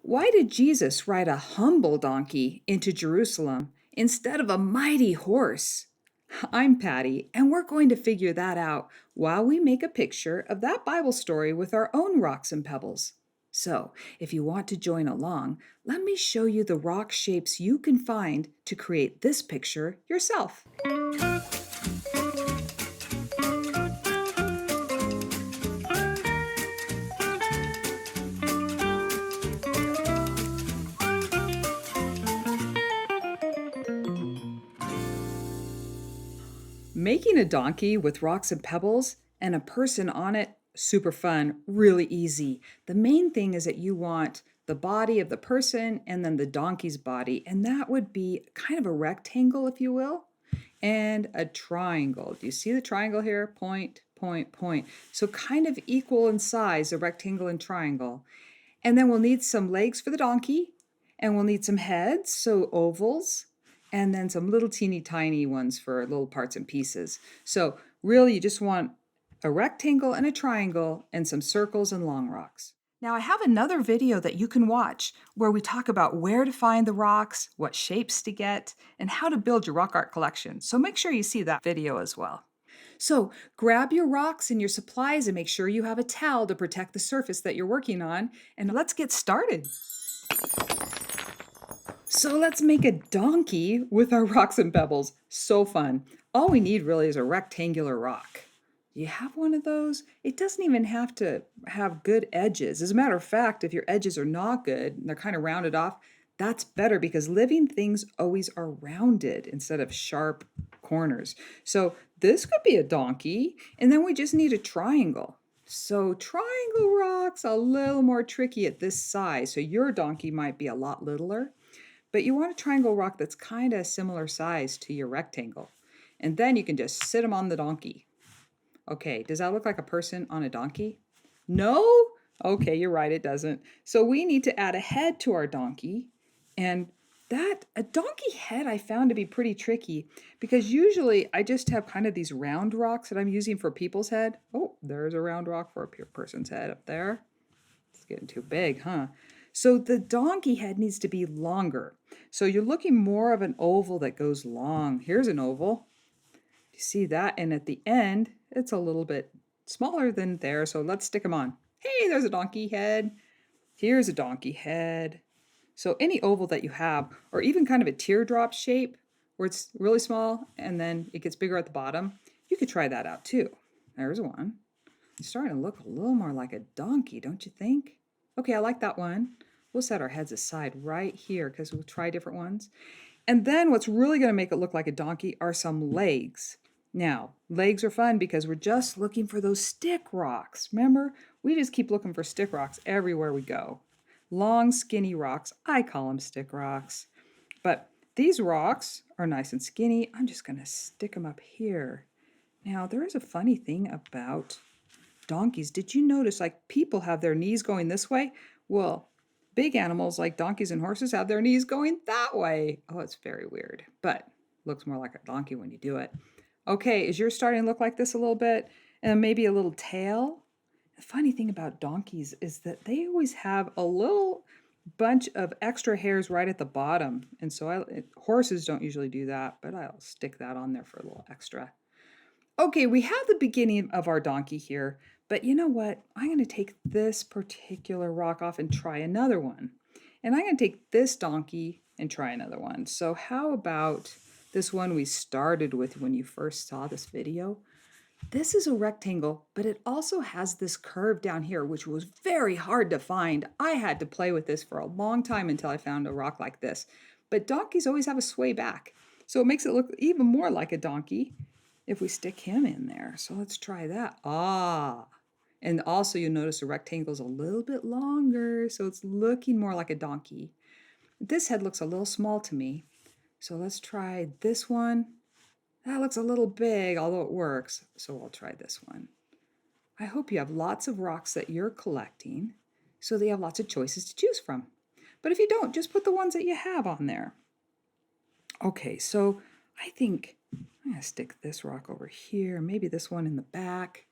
Why did Jesus ride a humble donkey into Jerusalem instead of a mighty horse? I'm Patty, and we're going to figure that out while we make a picture of that Bible story with our own rocks and pebbles. So, if you want to join along, let me show you the rock shapes you can find to create this picture yourself. Making a donkey with rocks and pebbles and a person on it, super fun, really easy. The main thing is that you want the body of the person and then the donkey's body, and that would be kind of a rectangle, if you will, and a triangle. Do you see the triangle here? Point, point, point. So kind of equal in size, a rectangle and triangle. And then we'll need some legs for the donkey, and we'll need some heads, so ovals, and then some little teeny tiny ones for little parts and pieces. So really you just want a rectangle and a triangle and some circles and long rocks. Now I have another video that you can watch where we talk about where to find the rocks, what shapes to get, and how to build your rock art collection. So make sure you see that video as well. So grab your rocks and your supplies and make sure you have a towel to protect the surface that you're working on, and let's get started. So let's make a donkey with our rocks and pebbles. So fun. All we need really is a rectangular rock. Do you have one of those? It doesn't even have to have good edges. As a matter of fact, if your edges are not good and they're kind of rounded off, that's better because living things always are rounded instead of sharp corners. So this could be a donkey, and then we just need a triangle. So triangle rocks a little more tricky at this size. So your donkey might be a lot littler. But you want a triangle rock that's kind of similar size to your rectangle. And then you can just sit them on the donkey. Okay, does that look like a person on a donkey? No? Okay, you're right, it doesn't. So we need to add a head to our donkey. And a donkey head I found to be pretty tricky because usually I just have kind of these round rocks that I'm using for people's head. Oh, there's a round rock for a person's head up there. It's getting too big, huh? So the donkey head needs to be longer. So you're looking more of an oval that goes long. Here's an oval. You see that? And at the end, it's a little bit smaller than there. So let's stick them on. Hey, there's a donkey head. Here's a donkey head. So any oval that you have, or even kind of a teardrop shape where it's really small and then it gets bigger at the bottom, you could try that out too. There's one. It's starting to look a little more like a donkey, don't you think? Okay, I like that one. We'll set our heads aside right here because we'll try different ones. And then what's really going to make it look like a donkey are some legs. Now, legs are fun because we're just looking for those stick rocks. Remember, we just keep looking for stick rocks everywhere we go. Long, skinny rocks. I call them stick rocks. But these rocks are nice and skinny. I'm just going to stick them up here. Now, there is a funny thing about donkeys. Did you notice like people have their knees going this way? Well, big animals like donkeys and horses have their knees going that way. Oh, it's very weird, but looks more like a donkey when you do it. Okay, is yours starting to look like this a little bit? And maybe a little tail? The funny thing about donkeys is that they always have a little bunch of extra hairs right at the bottom. And so horses don't usually do that, but I'll stick that on there for a little extra. Okay, we have the beginning of our donkey here, but you know what? I'm going to take this particular rock off and try another one. And I'm going to take this donkey and try another one. So how about this one we started with when you first saw this video? This is a rectangle, but it also has this curve down here, which was very hard to find. I had to play with this for a long time until I found a rock like this. But donkeys always have a sway back, so it makes it look even more like a donkey if we stick him in there. So let's try that. And also you'll notice the rectangle is a little bit longer, so it's looking more like a donkey. This head looks a little small to me. So let's try this one. That looks a little big, although it works. So I'll try this one. I hope you have lots of rocks that you're collecting so that you have lots of choices to choose from. But if you don't, just put the ones that you have on there. Okay, so I think I'm going to stick this rock over here, maybe this one in the back.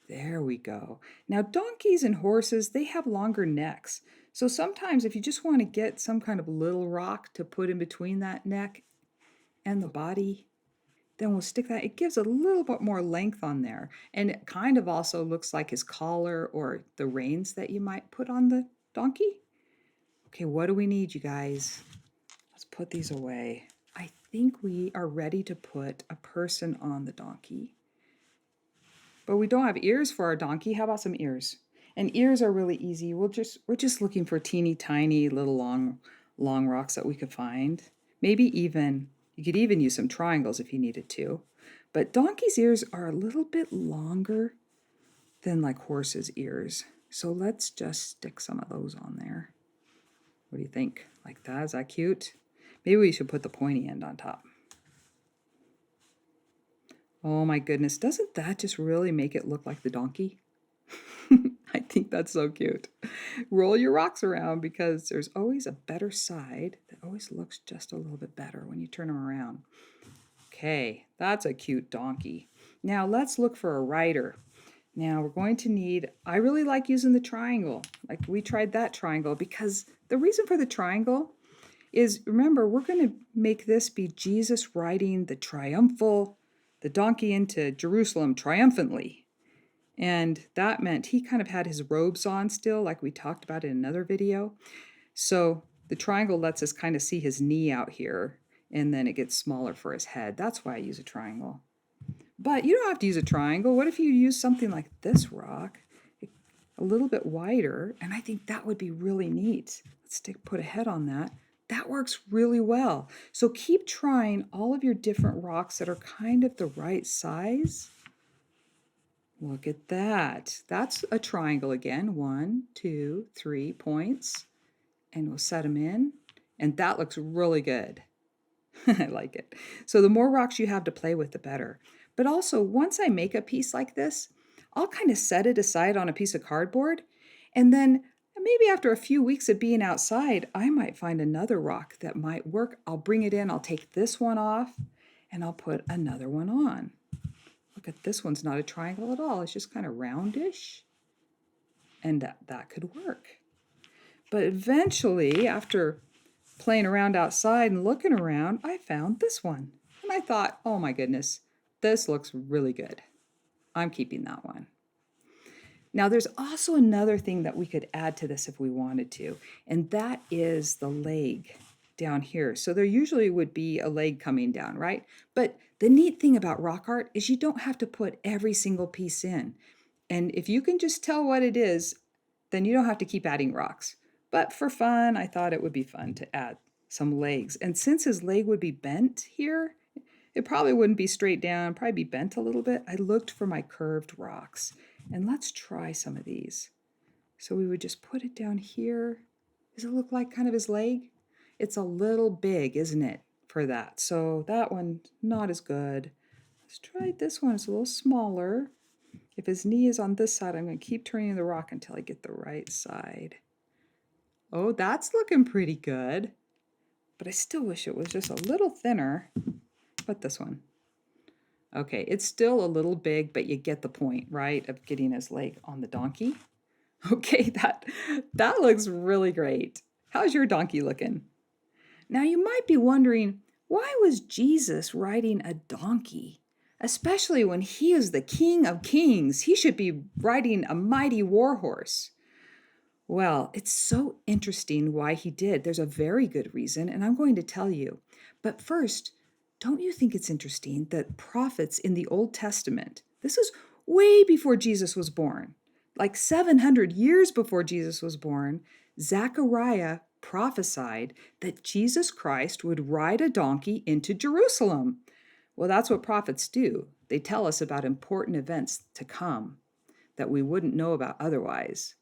There we go. Now donkeys and horses, they have longer necks. So sometimes if you just want to get some kind of little rock to put in between that neck and the body, then we'll stick that. It gives a little bit more length on there. And it kind of also looks like his collar or the reins that you might put on the donkey. Okay, what do we need, you guys? Let's put these away. I think we are ready to put a person on the donkey. But we don't have ears for our donkey. How about some ears? And ears are really easy. We're just looking for teeny tiny little long rocks that we could find. Maybe even you could even use some triangles if you needed to. But donkey's ears are a little bit longer than like horse's ears. So let's just stick some of those on there. What do you think? Like that? Is that cute? Maybe we should put the pointy end on top. Oh my goodness, doesn't that just really make it look like the donkey? I think that's so cute. Roll your rocks around because there's always a better side that always looks just a little bit better when you turn them around. Okay, that's a cute donkey. Now let's look for a rider. Now we're going to need, I really like using the triangle. Like we tried that triangle because the reason for the triangle is, remember, we're going to make this be Jesus riding the donkey into Jerusalem triumphantly. And that meant he kind of had his robes on still, like we talked about in another video. So the triangle lets us kind of see his knee out here, and then it gets smaller for his head. That's why I use a triangle. But you don't have to use a triangle. What if you use something like this rock, a little bit wider, and I think that would be really neat. Let's put a head on that. That works really well. So keep trying all of your different rocks that are kind of the right size. Look at that. That's a triangle again. 1, 2, 3 points. And we'll set them in. And that looks really good. I like it. So the more rocks you have to play with, the better. But also, once I make a piece like this, I'll kind of set it aside on a piece of cardboard. And then maybe after a few weeks of being outside, I might find another rock that might work. I'll bring it in. I'll take this one off and I'll put another one on. Look at this one's not a triangle at all. It's just kind of roundish. And that could work. But eventually, after playing around outside and looking around, I found this one. And I thought, oh my goodness, this looks really good. I'm keeping that one. Now, there's also another thing that we could add to this if we wanted to, and that is the leg down here. So there usually would be a leg coming down, right? But the neat thing about rock art is you don't have to put every single piece in. And if you can just tell what it is, then you don't have to keep adding rocks. But for fun, I thought it would be fun to add some legs. And since his leg would be bent here, it probably wouldn't be straight down, probably be bent a little bit. I looked for my curved rocks. And let's try some of these. So we would just put it down here. Does it look like kind of his leg? It's a little big, isn't it, for that? So that one, not as good. Let's try this one. It's a little smaller. If his knee is on this side, I'm going to keep turning the rock until I get the right side. Oh, that's looking pretty good. But I still wish it was just a little thinner. But this one. Okay, it's still a little big, but you get the point, right, of getting his leg on the donkey. Okay, that looks really great. How's your donkey looking? Now you might be wondering, why was Jesus riding a donkey? Especially when he is the King of Kings. He should be riding a mighty war horse. Well, it's so interesting why he did. There's a very good reason, and I'm going to tell you. But first, don't you think it's interesting that prophets in the Old Testament, this is way before Jesus was born, like 700 years before Jesus was born, Zechariah prophesied that Jesus Christ would ride a donkey into Jerusalem. Well, that's what prophets do. They tell us about important events to come that we wouldn't know about otherwise.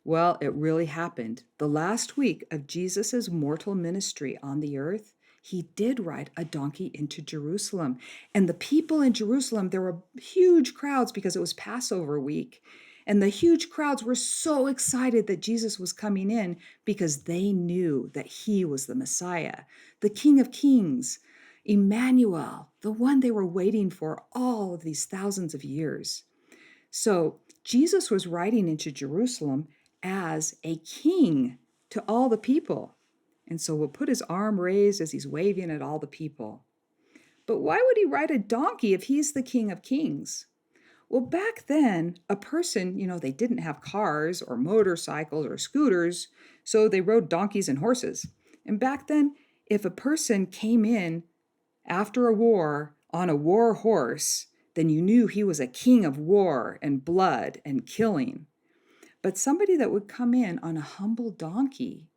Well, it really happened. The last week of Jesus' mortal ministry on the earth, he did ride a donkey into Jerusalem. And the people in Jerusalem, there were huge crowds because it was Passover week. And the huge crowds were so excited that Jesus was coming in because they knew that he was the Messiah, the King of Kings, Emmanuel, the one they were waiting for all of these thousands of years. So Jesus was riding into Jerusalem as a king to all the people. And so we'll put his arm raised as he's waving at all the people. But why would he ride a donkey if he's the King of Kings? Well, back then, a person, they didn't have cars or motorcycles or scooters, so they rode donkeys and horses. And back then, if a person came in after a war on a war horse, then you knew he was a king of war and blood and killing. But somebody that would come in on a humble donkey,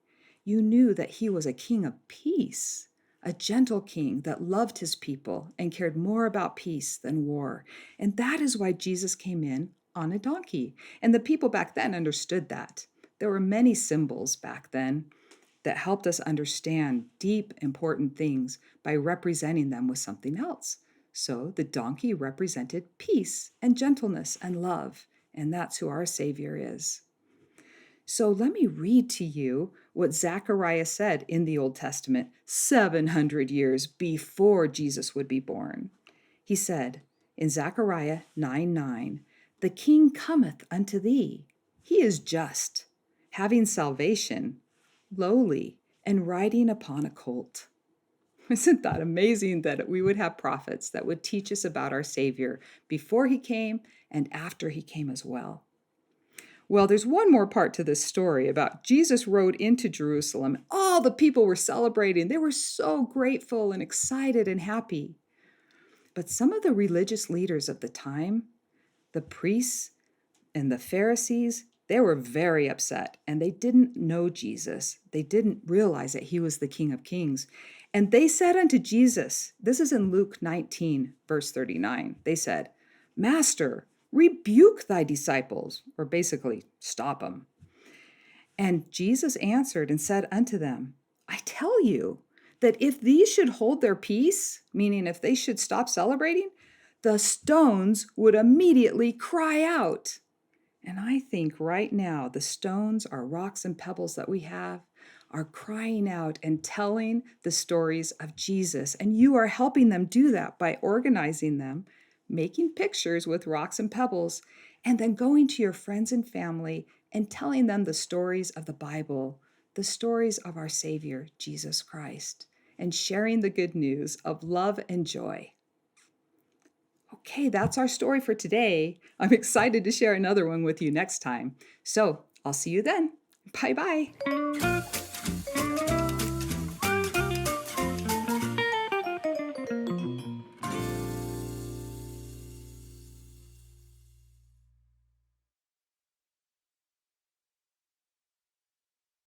you knew that he was a king of peace, a gentle king that loved his people and cared more about peace than war. And that is why Jesus came in on a donkey. And the people back then understood that. There were many symbols back then that helped us understand deep, important things by representing them with something else. So the donkey represented peace and gentleness and love, and that's who our Savior is. So let me read to you what Zechariah said in the Old Testament 700 years before Jesus would be born. He said in Zechariah 9:9, "The king cometh unto thee. He is just, having salvation, lowly, and riding upon a colt." Isn't that amazing that we would have prophets that would teach us about our Savior before he came and after he came as well? Well, there's one more part to this story about Jesus rode into Jerusalem. All the people were celebrating. They were so grateful and excited and happy. But some of the religious leaders of the time, the priests and the Pharisees, they were very upset, and they didn't know Jesus. They didn't realize that he was the King of Kings. And they said unto Jesus, this is in Luke 19, verse 39, they said, "Master, rebuke thy disciples," or basically, stop them. And Jesus answered and said unto them, "I tell you that if these should hold their peace," meaning if they should stop celebrating, "the stones would immediately cry out." And I think right now, the stones, our rocks and pebbles that we have, are crying out and telling the stories of Jesus. And you are helping them do that by organizing them, making pictures with rocks and pebbles, and then going to your friends and family and telling them the stories of the Bible, the stories of our Savior, Jesus Christ, and sharing the good news of love and joy. Okay, that's our story for today. I'm excited to share another one with you next time. So I'll see you then. Bye-bye.